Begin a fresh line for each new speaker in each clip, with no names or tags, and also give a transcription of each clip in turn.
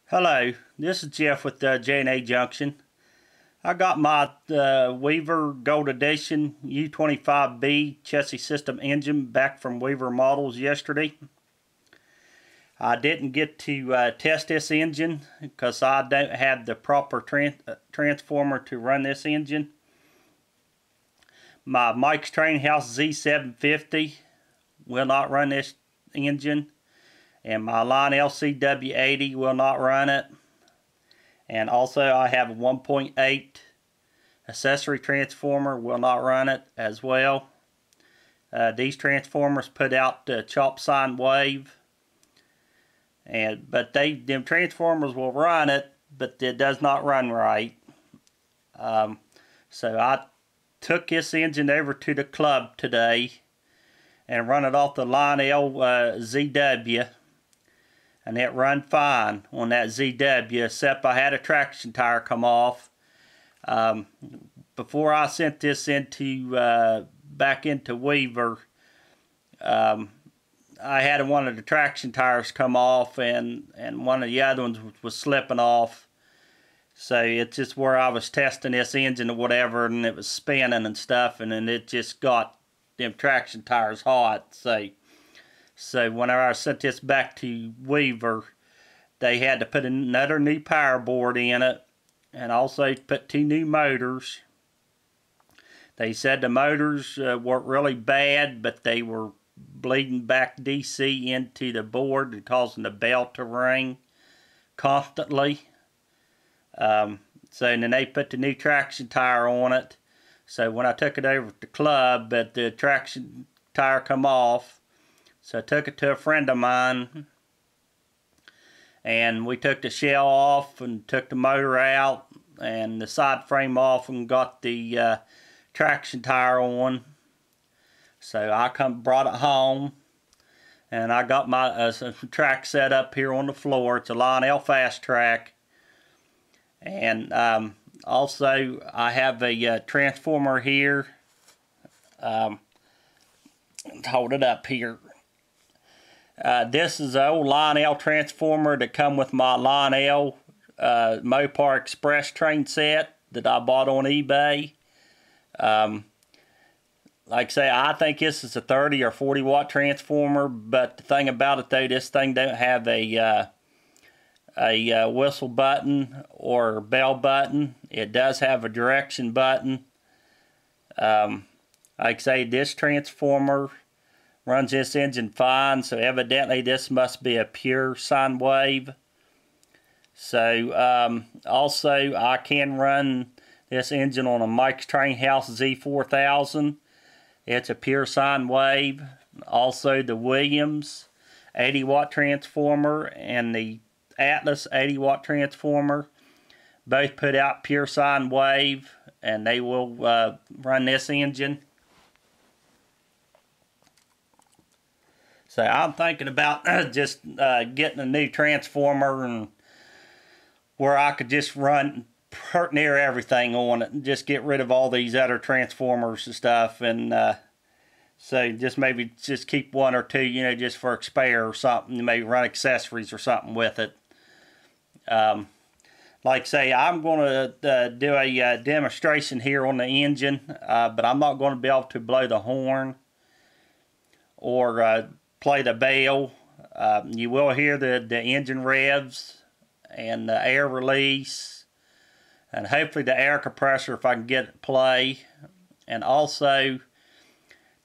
Hello, this is Jeff with J&A Junction. I got my Weaver Gold Edition U25B chassis system engine back from Weaver Models yesterday. I didn't get to test this engine because I don't have the proper transformer to run this engine. My Mike's Training House Z750 will not run this engine, and my Lionel CW80 will not run it. And also I have a 1.8 accessory transformer, will not run it as well. These transformers put out the chop sine wave, but them transformers will run it, but it does not run right. So I took this engine over to the club today and run it off the Lionel ZW, and it run fine on that ZW, except I had a traction tire come off. Before I sent this back into Weaver, I had one of the traction tires come off, and one of the other ones was slipping off. So it's just where I was testing this engine or whatever, and it was spinning and stuff, and then it just got them traction tires hot. So whenever I sent this back to Weaver, they had to put another new power board in it, and also put 2 new motors. They said the motors weren't really bad, but they were bleeding back DC into the board and causing the belt to ring constantly. So then they put the new traction tire on it. So when I took it over to the club, but the traction tire come off. So I took it to a friend of mine, and we took the shell off and took the motor out and the side frame off and got the traction tire on. So I brought it home, and I got my track set up here on the floor. It's a Lionel Fast Track. And also I have a transformer here. Hold it up here. This is an old Lionel transformer that come with my Lionel Mopar Express train set that I bought on eBay. Like I say, I think this is a 30 or 40 watt transformer, but the thing about it though, this thing don't have a whistle button or bell button. It does have a direction button. Like I say, this transformer runs this engine fine, so evidently this must be a pure sine wave. So also I can run this engine on a Mike's Training House Z4000. It's a pure sine wave. Also the Williams 80 watt transformer and the Atlas 80 watt transformer both put out pure sine wave, and they will run this engine. So I'm thinking about just getting a new transformer, and where I could just run near everything on it and just get rid of all these other transformers and stuff, and so just maybe just keep 1 or 2, you know, just for a spare or something. Maybe run accessories or something with it. Like I say, I'm going to do a demonstration here on the engine, but I'm not going to be able to blow the horn or play the bell. You will hear the engine revs and the air release, and hopefully the air compressor if I can get it to play. And also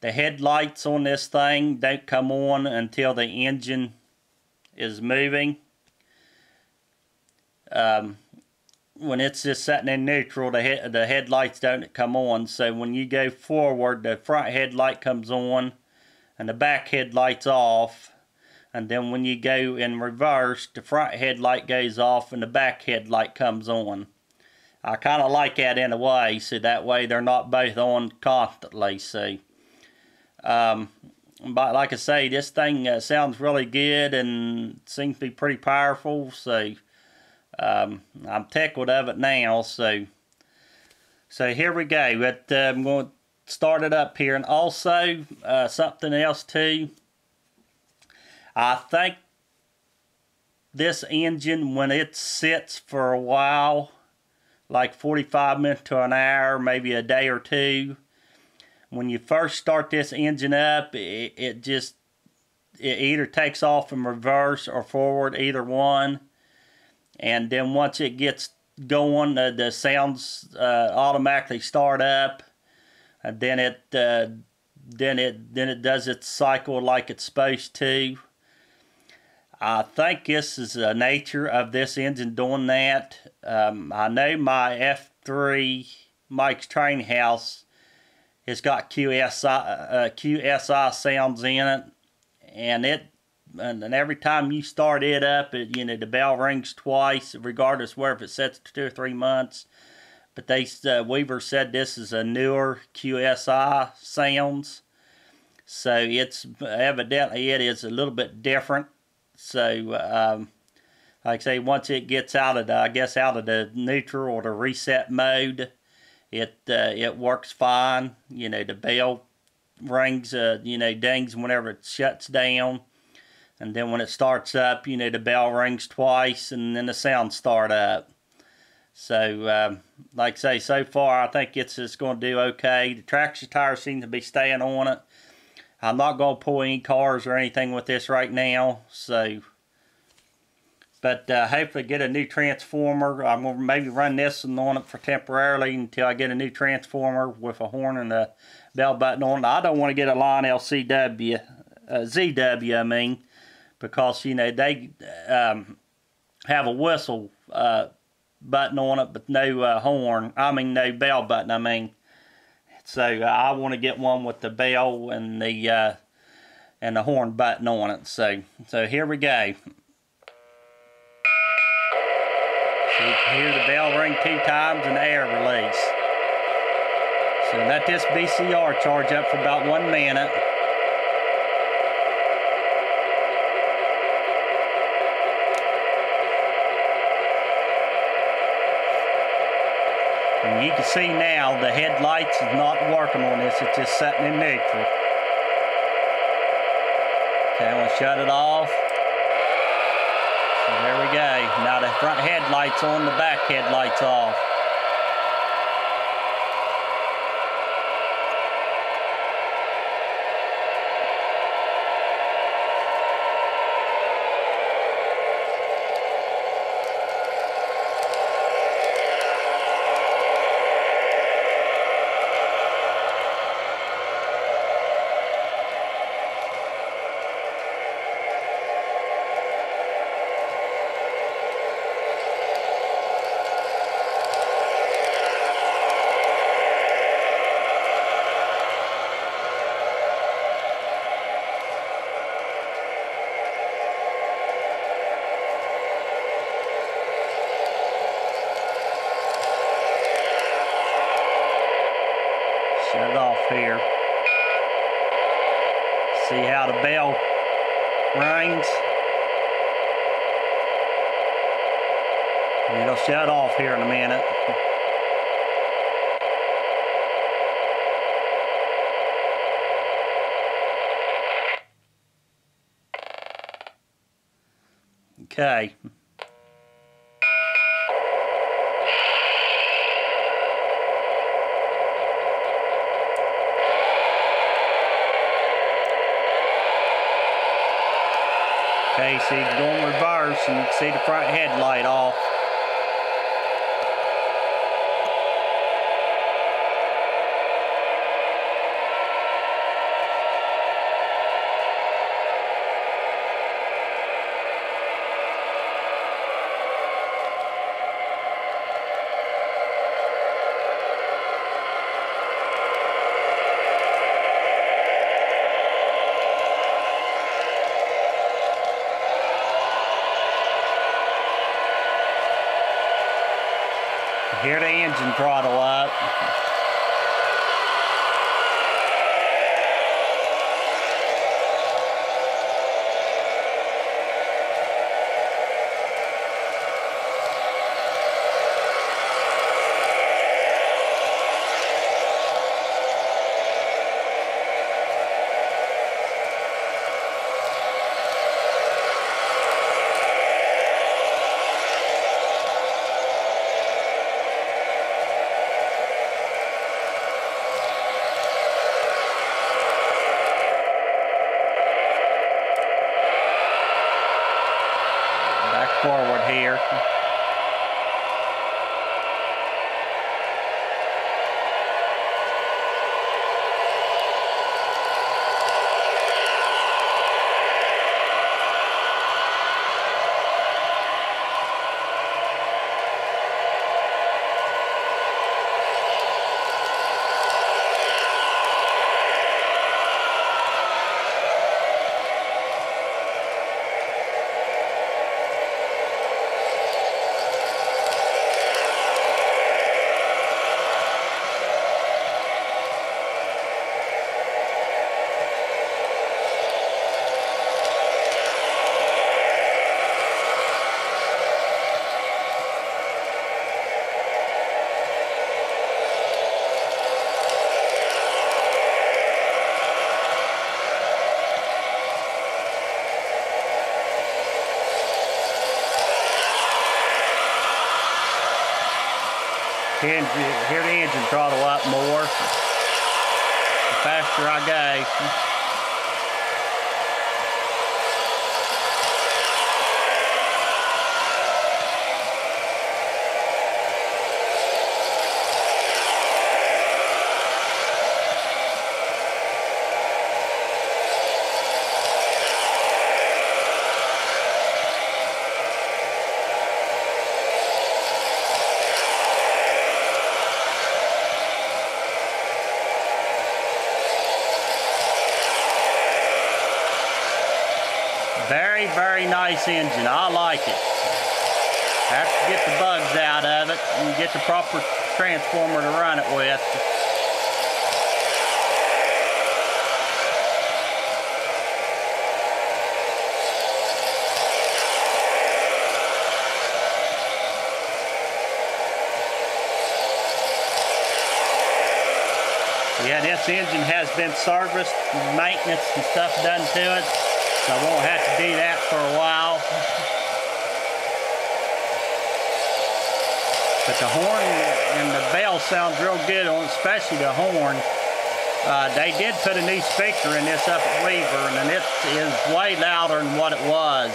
the headlights on this thing don't come on until the engine is moving. When it's just sitting in neutral, the headlights don't come on. So when you go forward, the front headlight comes on and the back headlight's off. And then when you go in reverse, the front headlight goes off and the back headlight comes on. I kind of like that in a way, so that way they're not both on constantly. So, but like I say, this thing sounds really good and seems to be pretty powerful. So I'm tickled of it now. So here we go. But I'm going to start it up here, and also something else too. I think this engine, when it sits for a while, like 45 minutes to an hour, maybe a day or two, when you first start this engine up, it either takes off in reverse or forward, either one. And then once it gets going, the sounds automatically start up, and then it does its cycle like it's supposed to. I think this is the nature of this engine doing that. I know my F3 Mike's Training House has got QSI sounds in it, and every time you start it up, the bell rings twice, regardless whether it sets to 2 or 3 months. But Weaver said this is a newer QSI sounds, so it's evidently it is a little bit different. So like I say, once it gets out of the neutral or the reset mode, it works fine. The bell rings, dings whenever it shuts down, and then when it starts up, the bell rings twice, and then the sounds start up. So like I say, so far I think it's going to do okay. The traction tire seems to be staying on it. I'm not going to pull any cars or anything with this right now, but hopefully get a new transformer. I'm going to maybe run this on it for temporarily until I get a new transformer with a horn and a bell button on it. I don't want to get a line ZW, I mean, because they have a whistle button on it, but no horn. I mean, no bell button. I mean, so I want to get one with the bell and the horn button on it. So here we go. So you can hear the bell ring 2 times and the air release. So let this VCR charge up for about 1 minute. And you can see now the headlights is not working on this, it's just sitting in neutral. Okay, I'm going to shut it off. So there we go. Now the front headlights on, the back headlights off. Shut it off here. See how the bell rings? And it'll shut off here in a minute. Okay. Okay, so you can go in reverse and you can see the front headlight off. Hear the engine throttle up. forward here. Hear the engine throttle up more. The faster I go. Very, very nice engine. I like it. Have to get the bugs out of it and get the proper transformer to run it with. Yeah, this engine has been serviced, maintenance and stuff done to it. So I won't have to do that for a while. But the horn and the bell sounds real good on, especially the horn. They did put a new speaker in this up at Weaver, and it is way louder than what it was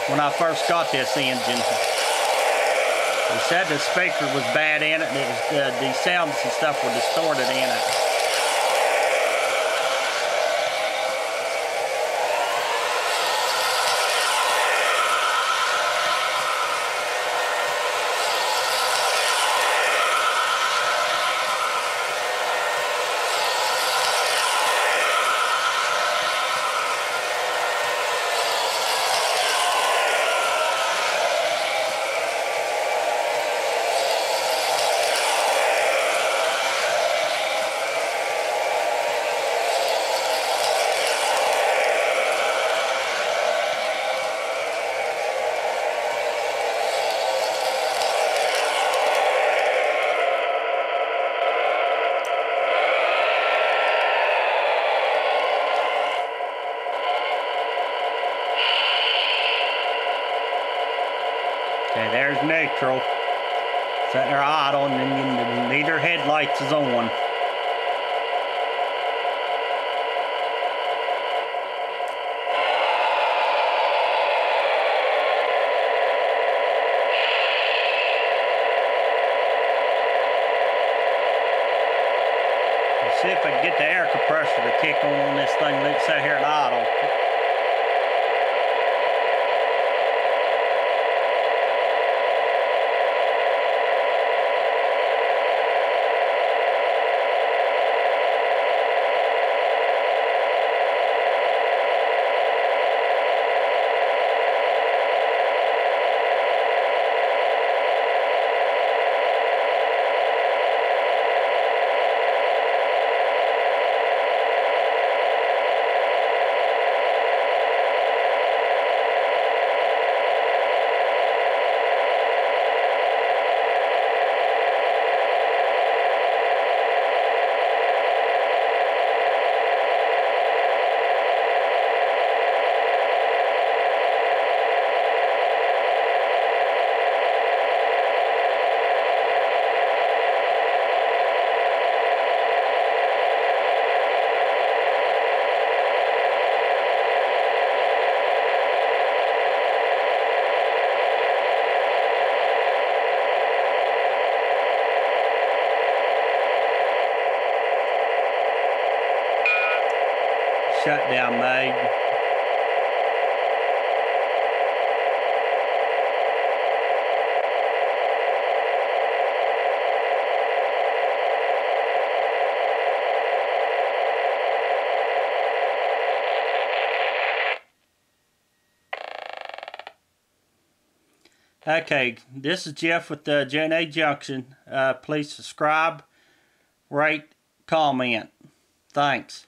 when I first got this engine. They said the speaker was bad in it, and it was, the sounds and stuff were distorted in it. Okay, there's neutral. Sitting there idle, and then neither headlights is on. Let's see if I can get the air compressor to kick on this thing. Let's sit here at idle. shutdown made. Okay, this is Jeff with the J&A Junction. Please subscribe, rate, comment. Thanks.